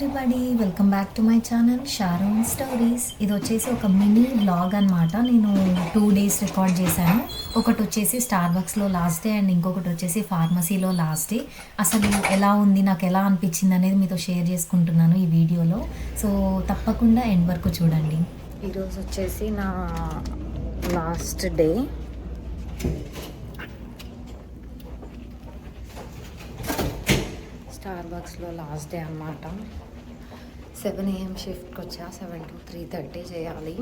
Everybody, welcome back to my channel Sharon stories. ఇది వచ్చేసి ఒక మినీ వ్లాగ్ అనమాట. నేను 2 డేస్ రికార్డ్ చేశాను. ఒకటి వచ్చేసి స్టార్బక్స్లో లాస్ట్ డే అండ్ ఇంకొకటి వచ్చేసి ఫార్మసీలో లాస్ట్ డే. అసలు ఎలా ఉంది, నాకు ఎలా అనిపించింది అనేది మీతో షేర్ చేసుకుంటున్నాను ఈ వీడియోలో. సో తప్పకుండా ఎండ్ వరకు చూడండి. ఈరోజు వచ్చేసి నా లాస్ట్ డే. స్టార్బక్స్లో లాస్ట్ డే అనమాట. 7 AM షిఫ్ట్కి వచ్చా. 7 to 3:30 చేయాలి.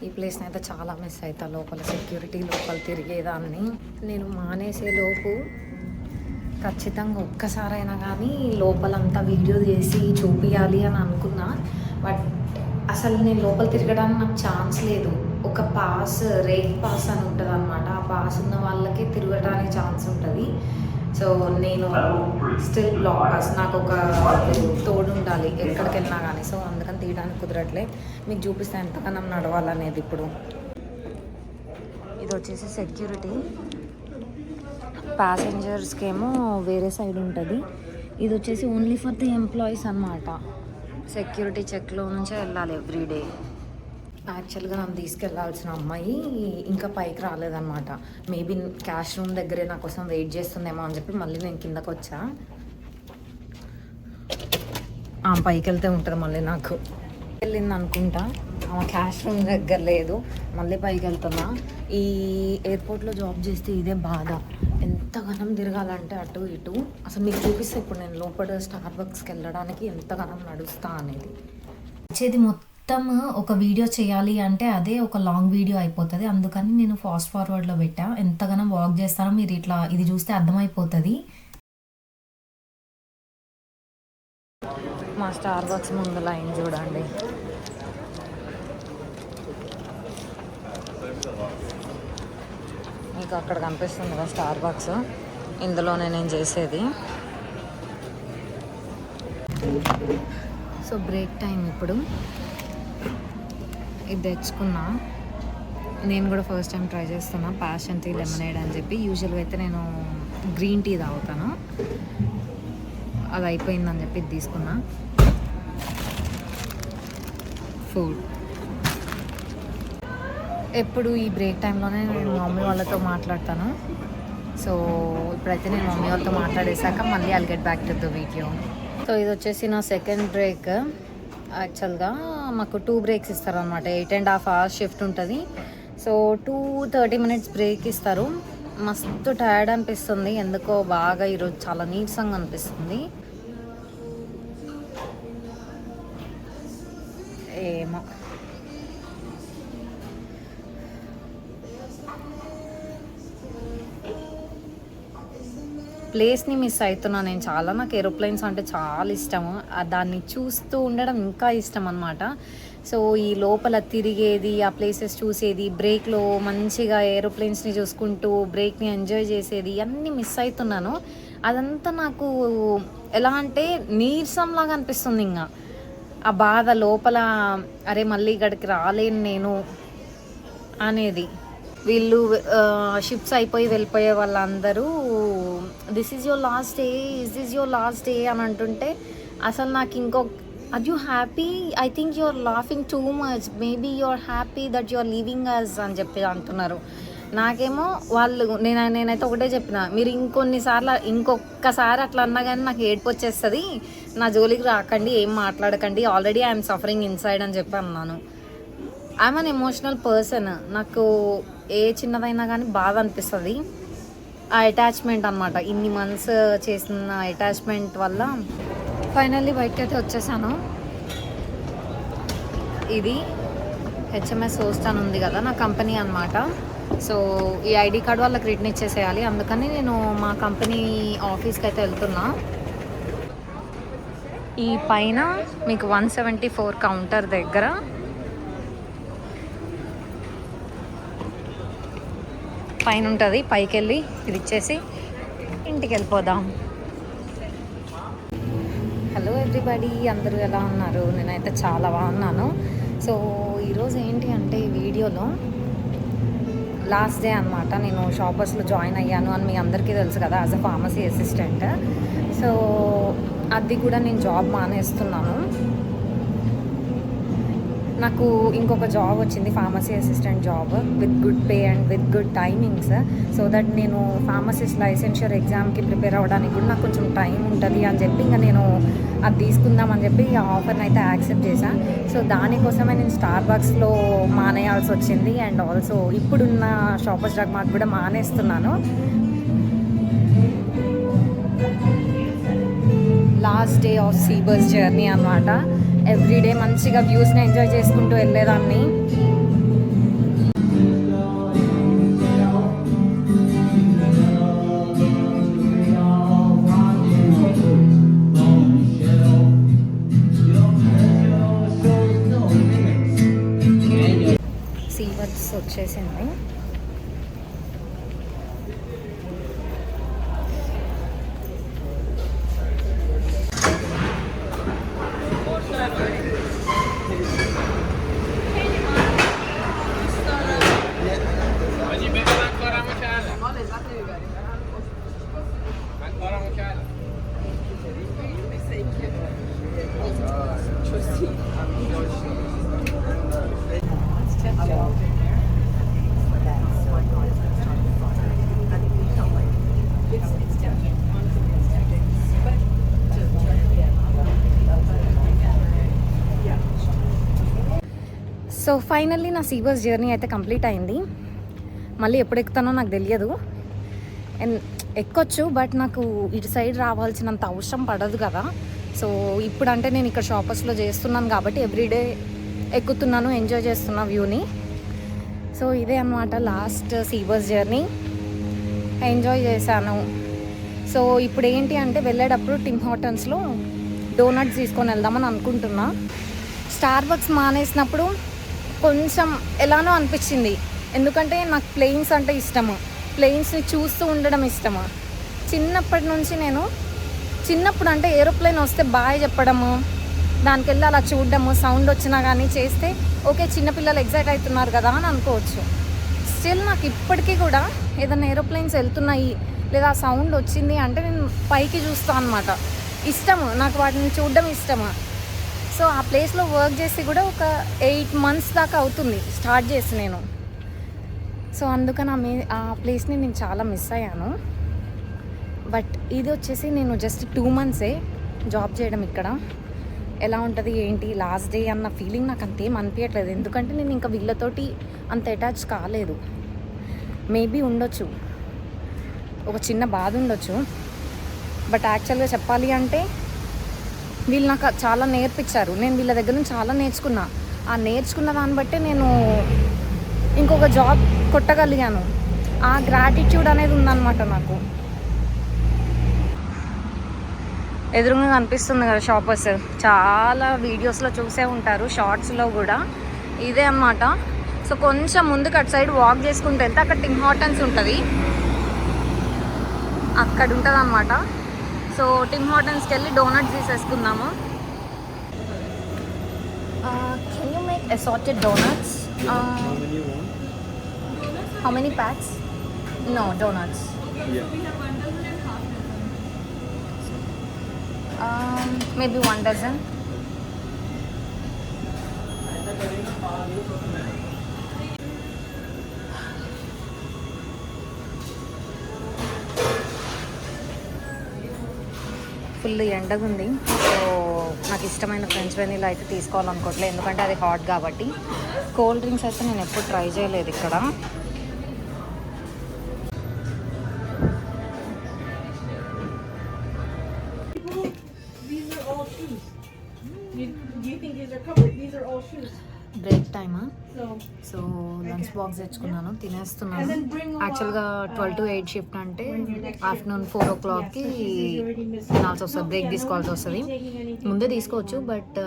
ఈ ప్లేస్ని అయితే చాలా మిస్ అవుతా. లోపల సెక్యూరిటీ, లోపల తిరిగేదాన్ని. నేను మానేసే లోపు ఖచ్చితంగా ఒక్కసారైనా కానీ లోపలంతా వీడియో చేసి చూపించాలి అని అనుకున్నా. బట్ అసలు నేను లోపల తిరగడానికి నాకు ఛాన్స్ లేదు. ఒక పాస్, రేట్ పాస్ అని ఉంటుంది అనమాట. ఆ పాస్ ఉన్న వాళ్ళకే తిరగడానికి ఛాన్స్ ఉంటుంది. సో నేను స్టిల్ బ్లాక్ పాస్, నాకు ఒక తోడు ఉండాలి ఎక్కడికి వెళ్ళినా కానీ. సో అందుకని తీయడానికి కుదరట్లే. మీకు చూపిస్తే ఎంతకన్నా నడవాలనేది. ఇప్పుడు ఇది వచ్చేసి సెక్యూరిటీ. ప్యాసింజర్స్కి ఏమో వేరే సైడ్ ఉంటుంది. ఇది వచ్చేసి ఓన్లీ ఫర్ ది ఎంప్లాయీస్ అనమాట. సెక్యూరిటీ చెక్లో నుంచే వెళ్ళాలి ఎవ్రీడే. యాక్చువల్గా నన్ను తీసుకెళ్లాల్సిన అమ్మాయి ఇంకా పైకి రాలేదన్నమాట. మేబీ క్యాష్ రూమ్ దగ్గరే నా కోసం వెయిట్ చేస్తుందేమో అని చెప్పి మళ్ళీ నేను కిందకు వచ్చా. ఆమె పైకి వెళ్తే ఉంటుంది మళ్ళీ నాకు వెళ్ళింది అనుకుంటా. ఆమె క్యాష్ రూమ్ దగ్గర లేదు, మళ్ళీ పైకి వెళ్తున్నా. ఈ ఎయిర్పోర్ట్లో జాబ్ చేస్తే ఇదే బాధ. ఎంతగానం తిరగాలంటే అటు ఇటు. అసలు మీకు చూపిస్తే ఇప్పుడు నేను లోపల స్టార్బక్స్కి వెళ్ళడానికి ఎంతగానం నడుస్తా అనేది. వచ్చేది మొత్తం ఒక వీడియో చేయాలి అంటే అదే ఒక లాంగ్ వీడియో అయిపోతుంది. అందుకని నేను ఫాస్ట్ ఫార్వర్డ్లో పెట్టా. ఎంతగానో వాక్ చేస్తానో మీరు ఇట్లా ఇది చూస్తే అర్థమైపోతుంది. మా స్టార్బక్స్ ముందు లైన్ చూడండి. మీకు అక్కడ కనిపిస్తుంది కదా స్టార్బక్స్, ఇందులోనే నేను చేసేది. సో బ్రేక్ టైం ఇప్పుడు. ఇది తెచ్చుకున్నా. నేను కూడా ఫస్ట్ టైం ట్రై చేస్తున్నా ప్యాషన్ టీ లెమనేడ్ అని చెప్పి. యూజువల్గా అయితే నేను గ్రీన్ టీ తాగుతాను. అది అయిపోయిందని చెప్పి ఇది తీసుకున్నా. ఫుడ్ ఎప్పుడు ఈ బ్రేక్ టైంలోనే నేను మమ్మీ వాళ్ళతో మాట్లాడతాను. సో ఇప్పుడైతే నేను మమ్మీ వాళ్ళతో మాట్లాడేశాక మళ్ళీ I'll get back to the video. So ఇది వచ్చేసి నా సెకండ్ బ్రేక్. యాక్చువల్గా మాకు 2 బ్రేక్స్ ఇస్తారు అనమాట. 8.5 hours షిఫ్ట్ ఉంటుంది. సో 2:30 minutes బ్రేక్ ఇస్తారు. మస్తు టైర్డ్ అనిపిస్తుంది ఎందుకో. బాగా ఈరోజు చాలా నీరసంగా అనిపిస్తుంది. ఏమో ప్లేస్ని మిస్ అవుతున్నా నేను చాలా. నాకు ఏరోప్లేన్స్ అంటే చాలా ఇష్టము. దాన్ని చూస్తూ ఉండడం ఇంకా ఇష్టం అనమాట. సో ఈ లోపల తిరిగేది, ఆ ప్లేసెస్ చూసేది, బ్రేక్లో మంచిగా ఏరోప్లేన్స్ని చూసుకుంటూ బ్రేక్ని ఎంజాయ్ చేసేది అన్నీ మిస్ అవుతున్నాను. అదంతా నాకు ఎలా అంటే నీరసంలాగా అనిపిస్తుంది. ఇంకా ఆ బాధ లోపల, అరే మళ్ళీ ఇక్కడికి రాలేను నేను అనేది. వీళ్ళు షిఫ్ట్స్ అయిపోయి వెళ్ళిపోయే వాళ్ళందరూ this is your last day, this your last day అని అంటుంటే అసలు నాకు are you happy? I think you are laughing too much. Maybe you are happy that you are leaving us అని చెప్పి అంటున్నారు. నాకేమో వాళ్ళు నేనైతే ఒకటే చెప్పిన, మీరు ఇంకొకసారి అట్లా అన్నా కానీ నాకు ఏడుపు వచ్చేస్తుంది. నా జోలికి రాకండి, ఏం మాట్లాడకండి, ఆల్రెడీ ఐఎమ్ సఫరింగ్ ఇన్సైడ్ అని చెప్పి అన్నాను. I'm an emotional person. నాకు ఏ చిన్నదైనా కానీ బాధ అనిపిస్తుంది. ఆ అటాచ్మెంట్ అనమాట. ఇన్ని మంత్స్ చేసిన అటాచ్మెంట్ వల్ల ఫైనల్లీ బయటకి అయితే వచ్చేసాను. ఇది హెచ్ఎంఎస్ హోస్ట్ అని ఉంది కదా నా కంపెనీ అనమాట. సో ఈ ఐడి కార్డ్ వాళ్ళకి రిటర్న్ ఇచ్చేసేయాలి. అందుకని నేను మా కంపెనీ ఆఫీస్కి అయితే వెళ్తున్నా. ఈ పైన మీకు 174 కౌంటర్ దగ్గర పైన ఉంటుంది. పైకి వెళ్ళి ఇది ఇచ్చేసి ఇంటికి వెళ్ళిపోదాం. హలో ఎవ్రీబడి, అందరూ ఎలా ఉన్నారు? నేనైతే చాలా బాగున్నాను. సో ఈరోజు ఏంటి అంటే ఈ వీడియోలో లాస్ట్ డే అనమాట నేను షాపర్స్లో జాయిన్ అయ్యాను అని మీ అందరికీ తెలుసు కదా, as a pharmacy assistant. So అది కూడా నేను జాబ్ మానేస్తున్నాను. నాకు ఇంకొక జాబ్ వచ్చింది, pharmacy assistant job with good pay and with good timings. So that నేను ఫార్మసిస్ట్ లైసెన్షియర్ ఎగ్జామ్కి ప్రిపేర్ అవ్వడానికి కూడా నాకు కొంచెం టైం ఉంటుంది అని చెప్పి ఇంకా నేను అది తీసుకుందామని చెప్పి ఆ ఆఫర్ని అయితే యాక్సెప్ట్ చేశాను. సో దానికోసమే నేను స్టార్బక్స్లో మానేయాల్సి వచ్చింది. అండ్ ఆల్సో ఇప్పుడున్న షాపర్స్ డ్రగ్ మార్ట్ కూడా మానేస్తున్నాను. లాస్ట్ డే ఆఫ్ సీబస్ జర్నీ అనమాట. ఎవ్రీడే మంచిగా వ్యూస్ని ఎంజాయ్ చేసుకుంటూ వెళ్ళేదాన్ని. సీబస్ వచ్చేసింది. సో ఫైనల్లీ నా సీబస్ జర్నీ అయితే కంప్లీట్ అయింది. మళ్ళీ ఎప్పుడు ఎక్కుతానో నాకు తెలియదు. ఎక్కొచ్చు, బట్ నాకు ఇటు సైడ్ రావాల్సినంత అవసరం పడదు కదా. సో ఇప్పుడంటే నేను ఇక్కడ షాపర్స్లో చేస్తున్నాను కాబట్టి ఎవ్రీడే ఎక్కుతున్నాను, ఎంజాయ్ చేస్తున్నా వ్యూని. సో ఇదే అన్నమాట లాస్ట్ సీబస్ జర్నీ. ఎంజాయ్ చేశాను. సో ఇప్పుడు ఏంటి అంటే వెళ్ళేటప్పుడు టిమ్ హార్టన్స్లో డోనట్స్ తీసుకొని వెళ్దామని అనుకుంటున్నా. స్టార్బక్స్ మానేసినప్పుడు కొంచెం ఎలానో అనిపించింది, ఎందుకంటే నాకు ప్లేన్స్ అంటే ఇష్టము, ప్లేన్స్ని చూస్తూ ఉండడం ఇష్టము. చిన్నప్పటి నుంచి నేను చిన్నప్పుడు అంటే ఏరోప్లేన్ వస్తే బాయ్ చెప్పడము, దానికి వెళ్ళి అలా చూడడము, సౌండ్ వచ్చినా కానీ చేస్తే ఓకే చిన్నపిల్లలు ఎగ్జైట్ అవుతున్నారు కదా అని అనుకోవచ్చు. స్టిల్ నాకు ఇప్పటికీ కూడా ఏదైనా ఏరోప్లేన్స్ వెళ్తున్నాయి లేదా సౌండ్ వచ్చింది అంటే నేను పైకి చూస్తాను అనమాట. ఇష్టము నాకు వాటిని చూడడం ఇష్టము. సో ఆ ప్లేస్లో వర్క్ చేసి కూడా ఒక 8 months దాకా అవుతుంది స్టార్ట్ చేసి నేను. సో అందుకని ఆ ప్లేస్ని నేను చాలా మిస్ అయ్యాను. బట్ ఇది వచ్చేసి నేను జస్ట్ 2 months జాబ్ చేయడం ఇక్కడ. ఎలా ఉంటుంది ఏంటి లాస్ట్ డే అన్న ఫీలింగ్ నాకు అంతేం అనిపించట్లేదు, ఎందుకంటే నేను ఇంకా వీళ్ళతోటి అంత అటాచ్ కాలేదు. మేబీ ఉండొచ్చు, ఒక చిన్న బాధ ఉండొచ్చు. బట్ యాక్చువల్గా చెప్పాలి అంటే వీళ్ళు నాకు చాలా నేర్పించారు. నేను వీళ్ళ దగ్గర నుంచి చాలా నేర్చుకున్నా. ఆ నేర్చుకున్న దాన్ని బట్టే నేను ఇంకొక జాబ్ కొట్టగలిగాను. ఆ గ్రాటిట్యూడ్ అనేది ఉందన్నమాట నాకు. ఎదురుగా కనిపిస్తుంది కదా షాపర్స్, చాలా వీడియోస్లో చూసే ఉంటారు, షార్ట్స్లో కూడా. ఇదే అన్నమాట. సో కొంచెం ముందుకు అటు సైడ్ వాక్ చేసుకుంటూ వెళ్తే అక్కడ టిమ్ హార్టన్స్ ఉంటుంది, అక్కడ ఉంటుంది అన్నమాట. సో టిమ్ హార్టన్స్కి వెళ్ళి డోనట్స్ తీసేసుకుందాము. Can you make assorted donuts? How many packs? No, donuts. Yeah. Maybe 1 dozen. Full ఎండగా ఉంది. సో నాకు ఇష్టమైన ఫ్రెంచ్ వెనీలా అయితే తీసుకోవాలనుకోవట్లేదు, ఎందుకంటే అది హాట్ కాబట్టి. కోల్డ్ డ్రింక్స్ అయితే నేను ఎప్పుడు ట్రై చేయలేదు ఇక్కడ. బ్రేక్ టైమా? సో లంచ్ బాక్స్ తెచ్చుకున్నాను, తినేస్తున్నాను. యాక్చువల్గా 12 to 8 షిఫ్ట్ అంటే ఆఫ్టర్నూన్ 4 o'clockకి తినాల్సి వస్తుంది, బ్రేక్ తీసుకోవాల్సి వస్తుంది. ముందే తీసుకోవచ్చు, బట్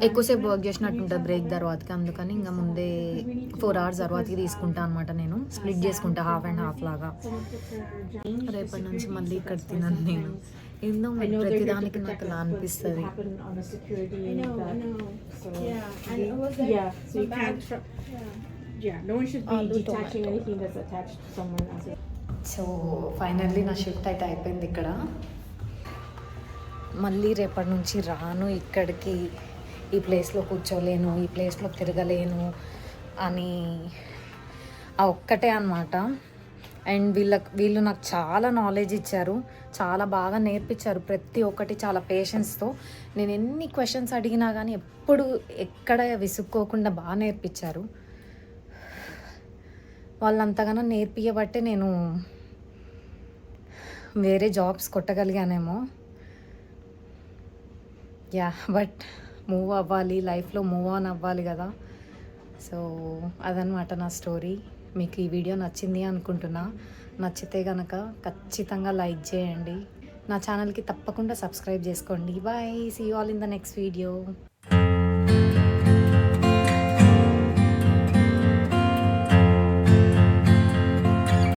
ఎక్కువసేపు వర్క్ చేసినట్టు ఉంటుంది బ్రేక్ తర్వాతకి. అందుకని ఇంకా ముందే 4 hours తర్వాతకి తీసుకుంటా అనమాట. నేను స్ప్లిట్ చేసుకుంటా, హాఫ్ అండ్ హాఫ్ లాగా. రేపటి నుంచి మళ్ళీ ఇక్కడ తినను నేను. ఏందో ప్రతిదానికి నాకు అలా అనిపిస్తుంది. Yeah, no one should be Aloo detaching tomato. anything that's attached to someone else. So finally నా షిఫ్ట్ అయితే అయిపోయింది ఇక్కడ. మళ్ళీ రేపటి నుంచి రాను ఇక్కడికి, ఈ ప్లేస్లో కూర్చోలేను, ఈ ప్లేస్లో తిరగలేను అని ఆ ఒక్కటే అనమాట. అండ్ వీళ్ళు నాకు చాలా నాలెడ్జ్ ఇచ్చారు, చాలా బాగా నేర్పించారు ప్రతి ఒక్కటి, చాలా పేషెన్స్తో. నేను ఎన్ని క్వశ్చన్స్ అడిగినా కానీ ఎప్పుడు ఎక్కడ విసుక్కోకుండా బాగా నేర్పించారు. వాళ్ళు అంతగానో నేర్పియబట్టే నేను వేరే జాబ్స్ కొట్టగలిగానేమో. యా, బట్ మూవ్ అవ్వాలి, లైఫ్లో మూవ్ ఆన్ అవ్వాలి కదా. సో అదనమాట నా స్టోరీ. మీకు ఈ వీడియో నచ్చింది అనుకుంటున్నా. నచ్చితే కనుక ఖచ్చితంగా లైక్ చేయండి, నా ఛానల్కి తప్పకుండా సబ్స్క్రైబ్ చేసుకోండి. Bye, see you all in the next video.